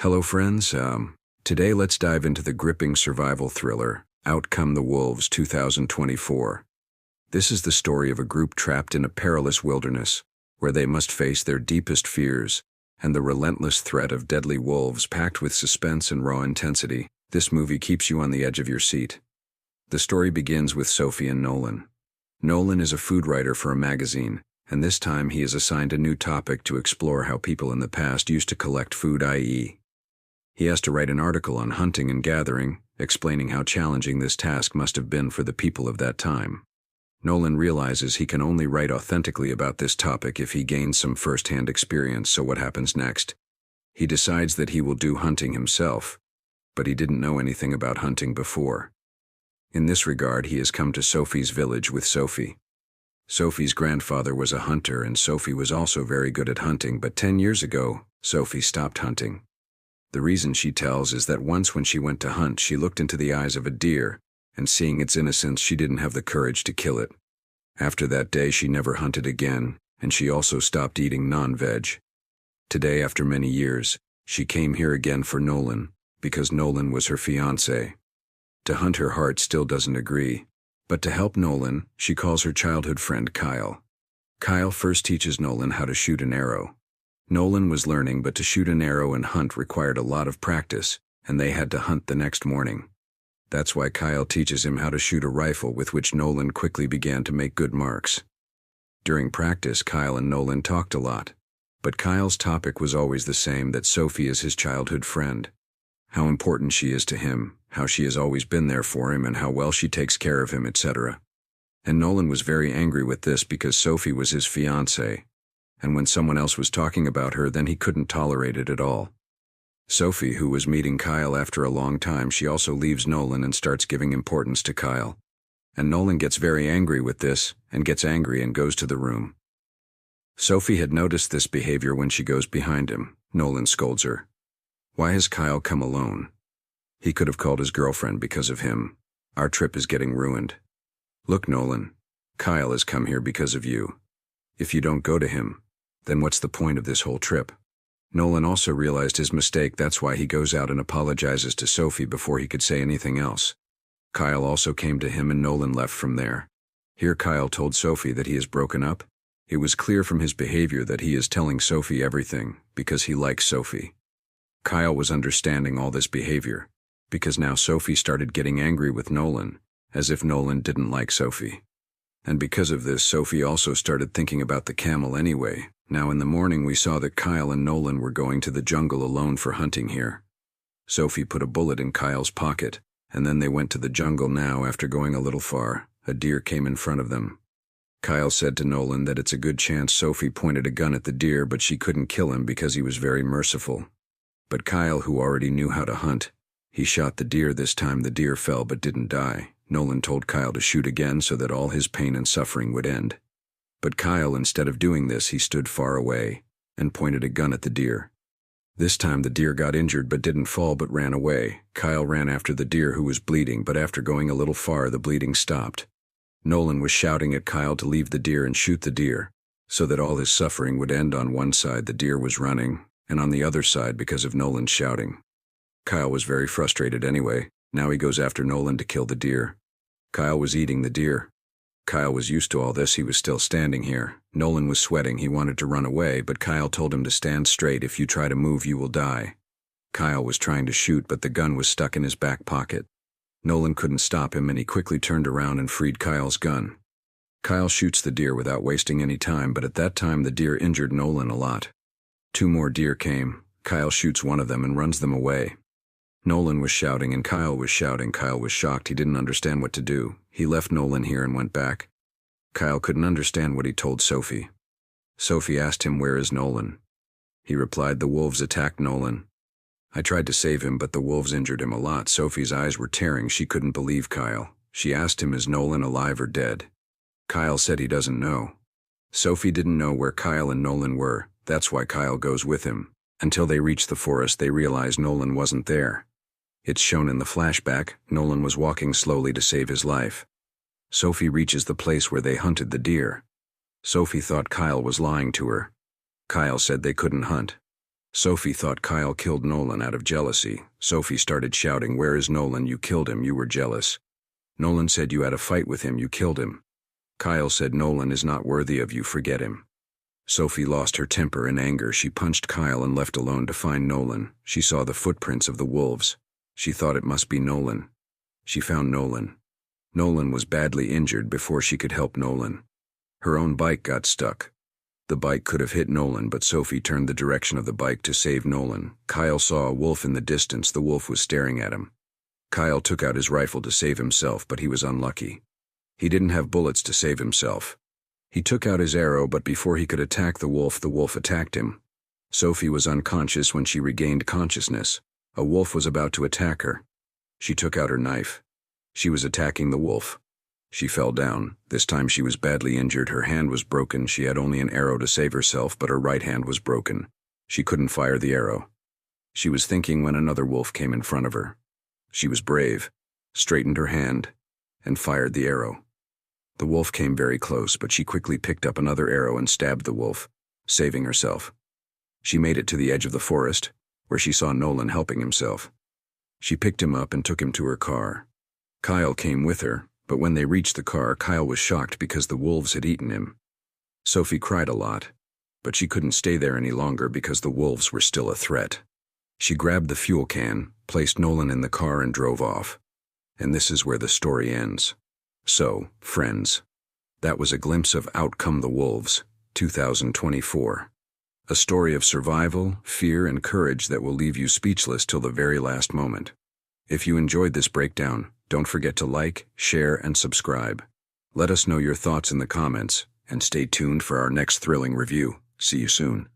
Hello friends, today let's dive into the gripping survival thriller, Out Come the Wolves 2024. This is the story of a group trapped in a perilous wilderness, where they must face their deepest fears, and the relentless threat of deadly wolves packed with suspense and raw intensity. This movie keeps you on the edge of your seat. The story begins with Sophie and Nolan. Nolan is a food writer for a magazine, and this time he is assigned a new topic to explore how people in the past used to collect food, i.e., he has to write an article on hunting and gathering, explaining how challenging this task must have been for the people of that time. Nolan realizes he can only write authentically about this topic if he gains some first-hand experience, so what happens next? He decides that he will do hunting himself, but he didn't know anything about hunting before. In this regard, he has come to Sophie's village with Sophie. Sophie's grandfather was a hunter, and Sophie was also very good at hunting, but 10 years ago, Sophie stopped hunting. The reason she tells is that once when she went to hunt, she looked into the eyes of a deer, and seeing its innocence, she didn't have the courage to kill it. After that day, she never hunted again, and she also stopped eating non-veg. Today, after many years, she came here again for Nolan, because Nolan was her fiancé. To hunt, her heart still doesn't agree, but to help Nolan, she calls her childhood friend Kyle. Kyle first teaches Nolan how to shoot an arrow. Nolan was learning, but to shoot an arrow and hunt required a lot of practice, and they had to hunt the next morning. That's why Kyle teaches him how to shoot a rifle, with which Nolan quickly began to make good marks. During practice, Kyle and Nolan talked a lot, but Kyle's topic was always the same, that Sophie is his childhood friend. How important she is to him, how she has always been there for him, and how well she takes care of him, etc. And Nolan was very angry with this because Sophie was his fiancée, and when someone else was talking about her, then he couldn't tolerate it at all. Sophie, who was meeting Kyle after a long time, she also leaves Nolan and starts giving importance to Kyle. And Nolan gets very angry with this, and gets angry and goes to the room. Sophie had noticed this behavior when she goes behind him. Nolan scolds her. Why has Kyle come alone? He could have called his girlfriend because of him. Our trip is getting ruined. Look, Nolan, Kyle has come here because of you. If you don't go to him, then what's the point of this whole trip? Nolan also realized his mistake, that's why he goes out and apologizes to Sophie before he could say anything else. Kyle also came to him, and Nolan left from there. Here Kyle told Sophie that he is broken up. It was clear from his behavior that he is telling Sophie everything, because he likes Sophie. Kyle was understanding all this behavior, because now Sophie started getting angry with Nolan, as if Nolan didn't like Sophie. And because of this, Sophie also started thinking about the camel anyway. Now in the morning we saw that Kyle and Nolan were going to the jungle alone for hunting here. Sophie put a bullet in Kyle's pocket, and then they went to the jungle. Now, after going a little far, a deer came in front of them. Kyle said to Nolan that it's a good chance Sophie pointed a gun at the deer, but she couldn't kill him because he was very merciful. But Kyle, who already knew how to hunt, he shot the deer. This time the deer fell but didn't die. Nolan told Kyle to shoot again so that all his pain and suffering would end. But Kyle, instead of doing this, he stood far away and pointed a gun at the deer. This time the deer got injured but didn't fall but ran away. Kyle ran after the deer, who was bleeding, but after going a little far the bleeding stopped. Nolan was shouting at Kyle to leave the deer and shoot the deer, so that all his suffering would end. On one side the deer was running, and on the other side because of Nolan's shouting. Kyle was very frustrated anyway. Now he goes after Nolan to kill the deer. Kyle was eating the deer. Kyle was used to all this. He was still standing here. Nolan was sweating. He wanted to run away, but Kyle told him to stand straight. If you try to move, you will die. Kyle was trying to shoot, but the gun was stuck in his back pocket. Nolan couldn't stop him, and he quickly turned around and freed Kyle's gun. Kyle shoots the deer without wasting any time, but at that time the deer injured Nolan a lot. 2 more deer came. Kyle shoots one of them and runs them away. Nolan was shouting and Kyle was shouting. Kyle was shocked. He didn't understand what to do. He left Nolan here and went back. Kyle couldn't understand what he told Sophie. Sophie asked him, "Where is Nolan?" He replied, "The wolves attacked Nolan. I tried to save him, but the wolves injured him a lot." Sophie's eyes were tearing. She couldn't believe Kyle. She asked him, "Is Nolan alive or dead?" Kyle said he doesn't know. Sophie didn't know where Kyle and Nolan were. That's why Kyle goes with him. Until they reach the forest, they realize Nolan wasn't there. It's shown in the flashback. Nolan was walking slowly to save his life. Sophie reaches the place where they hunted the deer. Sophie thought Kyle was lying to her. Kyle said they couldn't hunt. Sophie thought Kyle killed Nolan out of jealousy. Sophie started shouting, "Where is Nolan? You killed him. You were jealous." Nolan said, "You had a fight with him. You killed him." Kyle said, "Nolan is not worthy of you. Forget him." Sophie lost her temper in anger. She punched Kyle and left alone to find Nolan. She saw the footprints of the wolves. She thought it must be Nolan. She found Nolan. Nolan was badly injured before she could help Nolan. Her own bike got stuck. The bike could have hit Nolan, but Sophie turned the direction of the bike to save Nolan. Kyle saw a wolf in the distance. The wolf was staring at him. Kyle took out his rifle to save himself, but he was unlucky. He didn't have bullets to save himself. He took out his arrow, but before he could attack the wolf attacked him. Sophie was unconscious when she regained consciousness. A wolf was about to attack her. She took out her knife. She was attacking the wolf. She fell down. This time she was badly injured. Her hand was broken. She had only an arrow to save herself, but her right hand was broken. She couldn't fire the arrow. She was thinking when another wolf came in front of her. She was brave, straightened her hand, and fired the arrow. The wolf came very close, but she quickly picked up another arrow and stabbed the wolf, saving herself. She made it to the edge of the forest, where she saw Nolan helping himself. She picked him up and took him to her car. Kyle came with her, but when they reached the car, Kyle was shocked because the wolves had eaten him. Sophie cried a lot, but she couldn't stay there any longer because the wolves were still a threat. She grabbed the fuel can, placed Nolan in the car, and drove off. And this is where the story ends. So, friends, that was a glimpse of Out Come the Wolves, 2024. A story of survival, fear, and courage that will leave you speechless till the very last moment. If you enjoyed this breakdown, don't forget to like, share, and subscribe. Let us know your thoughts in the comments, and stay tuned for our next thrilling review. See you soon.